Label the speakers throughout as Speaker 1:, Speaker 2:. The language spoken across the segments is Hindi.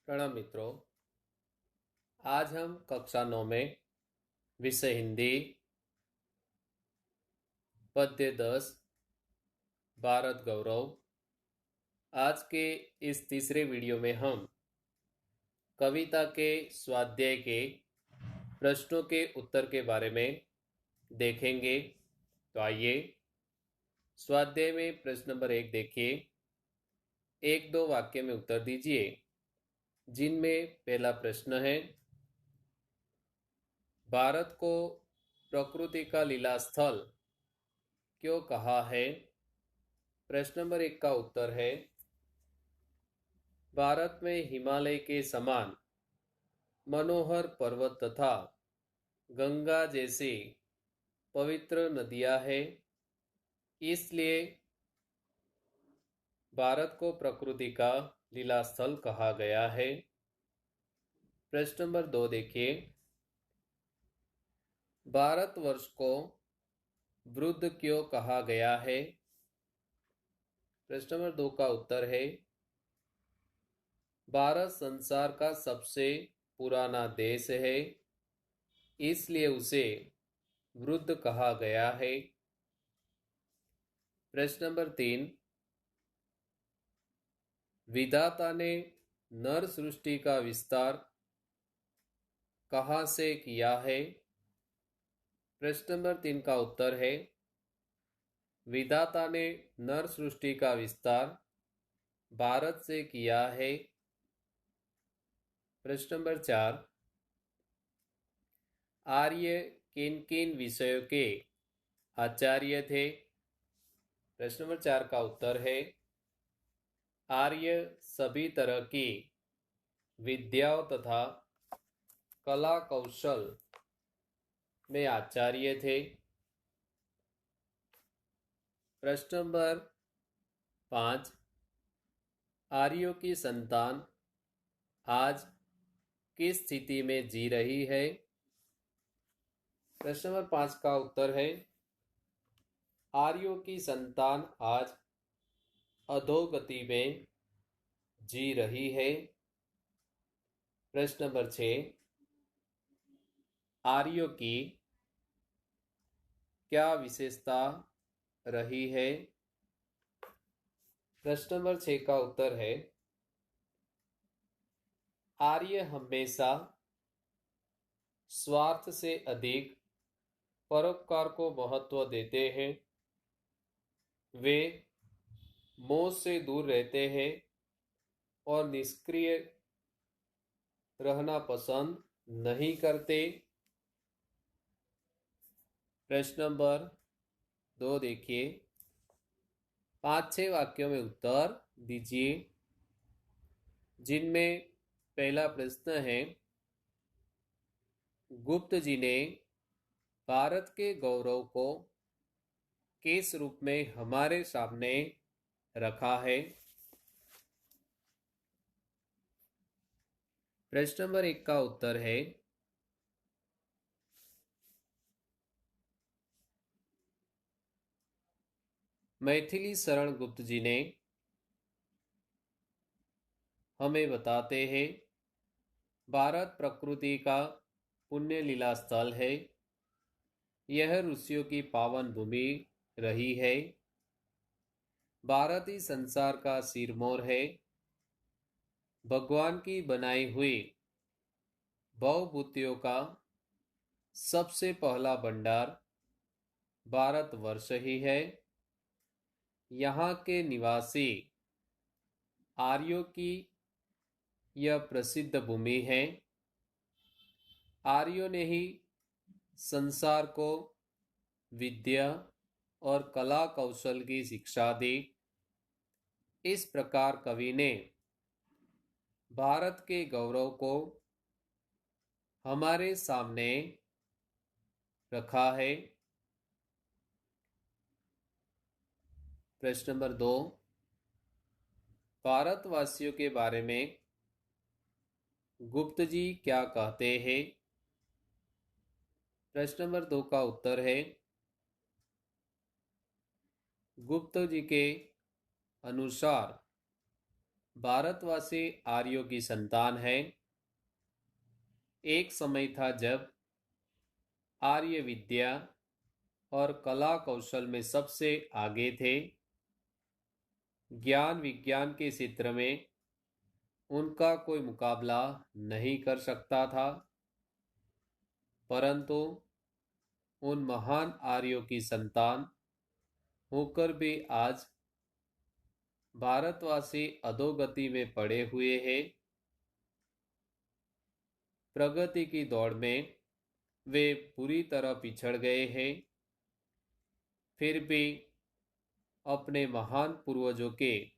Speaker 1: प्रणाम मित्रों। आज हम कक्षा 9 में विषय हिंदी पद्य 10 भारत गौरव। आज के इस तीसरे वीडियो में हम कविता के स्वाध्याय के प्रश्नों के उत्तर के बारे में देखेंगे। तो आइए स्वाध्याय में प्रश्न नंबर 1 देखिए। एक दो वाक्य में उत्तर दीजिए, जिनमें पहला प्रश्न है, भारत को प्रकृति का लीला स्थल क्यों कहा है? प्रश्न नंबर 1 का उत्तर है, भारत में हिमालय के समान मनोहर पर्वत तथा गंगा जैसी पवित्र नदियां हैं, इसलिए भारत को प्रकृति का लीला स्थल कहा गया है। प्रश्न नंबर 2 देखिए, भारतवर्ष को वृद्ध क्यों कहा गया है? प्रश्न नंबर 2 का उत्तर है, भारत संसार का सबसे पुराना देश है, इसलिए उसे वृद्ध कहा गया है। प्रश्न नंबर 3, विधाता ने नर सृष्टि का विस्तार कहाँ से किया है? प्रश्न नंबर 3 का उत्तर है, विधाता ने नर सृष्टि का विस्तार भारत से किया है। प्रश्न नंबर 4, आर्य किन किन विषयों के आचार्य थे? प्रश्न नंबर 4 का उत्तर है, आर्य सभी तरह की विद्याओं तथा कला कौशल में आचार्य थे। प्रश्न नंबर 5, आर्यों की संतान आज किस स्थिति में जी रही है? प्रश्न नंबर 5 का उत्तर है, आर्यों की संतान आज अधोगति में जी रही है। प्रश्न नंबर 6, आर्यों की क्या विशेषता रही है? प्रश्न नंबर 6 का उत्तर है, आर्य हमेशा स्वार्थ से अधिक परोपकार को महत्व देते हैं। वे मोह से दूर रहते हैं और निष्क्रिय रहना पसंद नहीं करते। प्रश्न नंबर 2 देखिए, 5-6 वाक्यों में उत्तर दीजिए, जिनमें पहला प्रश्न है, गुप्त जी ने भारत के गौरव को किस रूप में हमारे सामने रखा है? प्रश्न नंबर 1 का उत्तर है, मैथिली शरण गुप्त जी ने हमें बताते हैं, भारत प्रकृति का पुण्य लीला स्थल है। यह ऋषियों की पावन भूमि रही है। भारत ही संसार का सिरमौर है। भगवान की बनाई हुई बहुभूतियों का सबसे पहला भंडार भारतवर्ष ही है। यहाँ के निवासी आर्यों की यह प्रसिद्ध भूमि है। आर्यों ने ही संसार को विद्या और कला कौशल की शिक्षा दी। इस प्रकार कवि ने भारत के गौरव को हमारे सामने रखा है। प्रश्न नंबर 2, भारतवासियों के बारे में गुप्त जी क्या कहते हैं? प्रश्न नंबर 2 का उत्तर है, गुप्त जी के अनुसार भारतवासी आर्यों की संतान हैं। एक समय था जब आर्य विद्या और कला कौशल में सबसे आगे थे। ज्ञान विज्ञान के क्षेत्र में उनका कोई मुकाबला नहीं कर सकता था, परंतु उन महान आर्यों की संतान होकर भी आज भारतवासी अधोगति में पड़े हुए हैं। प्रगति की दौड़ में वे पूरी तरह पिछड़ गए हैं। फिर भी अपने महान पूर्वजों के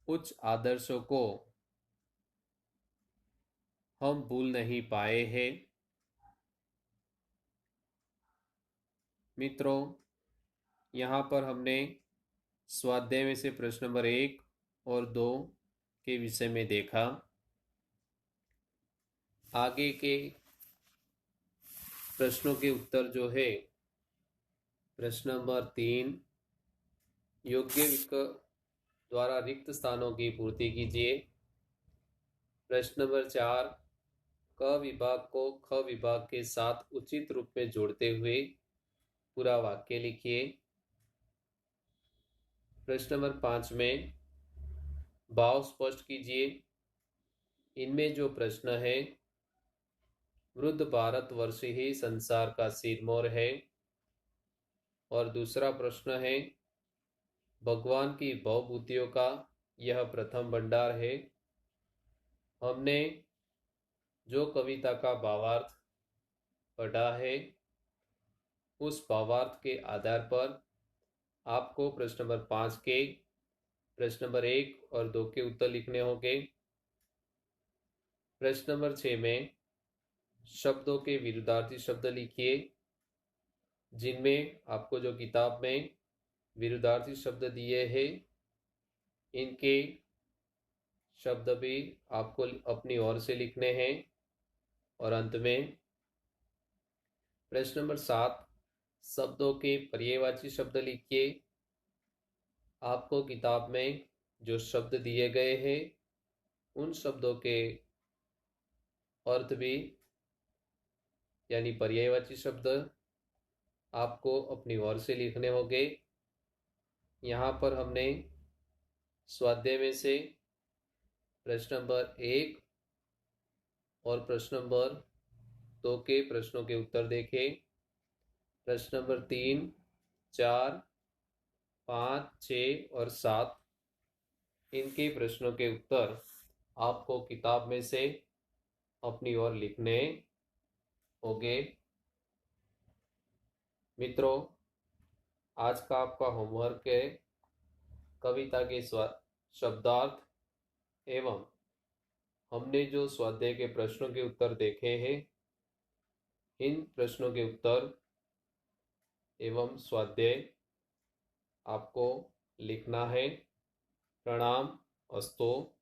Speaker 1: उच्च आदर्शों को हम भूल नहीं पाए हैं। मित्रों, यहाँ पर हमने स्वाध्याय में से प्रश्न नंबर 1 और 2 के विषय में देखा। आगे के प्रश्नों के उत्तर जो है, प्रश्न नंबर 3, योग्य विकल्प द्वारा रिक्त स्थानों की पूर्ति कीजिए। प्रश्न नंबर 4, क विभाग को ख विभाग के साथ उचित रूप में जोड़ते हुए पूरा वाक्य लिखिए। प्रश्न नंबर 5 में भाव स्पष्ट कीजिए। इनमें जो प्रश्न है, वृद्ध भारतवर्ष ही संसार का सिरमौर है, और दूसरा प्रश्न है, भगवान की भवभूतियों का यह प्रथम भंडार है। हमने जो कविता का भावार्थ पढ़ा है, उस भावार्थ के आधार पर आपको प्रश्न नंबर 5 के प्रश्न नंबर 1 और 2 के उत्तर लिखने होंगे। प्रश्न नंबर 6 में शब्दों के विरुद्धार्थी शब्द लिखिए, जिनमें आपको जो किताब में विरुद्धार्थी शब्द दिए हैं, इनके शब्द भी आपको अपनी ओर से लिखने हैं। और अंत में प्रश्न नंबर 7, शब्दों के पर्यायवाची शब्द लिखिए। आपको किताब में जो शब्द दिए गए हैं, उन शब्दों के अर्थ भी यानी पर्यायवाची शब्द आपको अपनी ओर से लिखने होंगे। यहाँ पर हमने स्वाध्याय में से प्रश्न नंबर 1 और प्रश्न नंबर 2 के प्रश्नों के उत्तर देखे। प्रश्न नंबर 3, 4, 5, 6 और 7 इनके प्रश्नों के उत्तर आपको किताब में से अपनी ओर लिखने होंगे। मित्रों, आज का आपका होमवर्क है कविता के शब्दार्थ एवं हमने जो स्वाध्याय के प्रश्नों के उत्तर देखे हैं, इन प्रश्नों के उत्तर एवं स्वाध्याय आपको लिखना है। प्रणाम, अस्तु।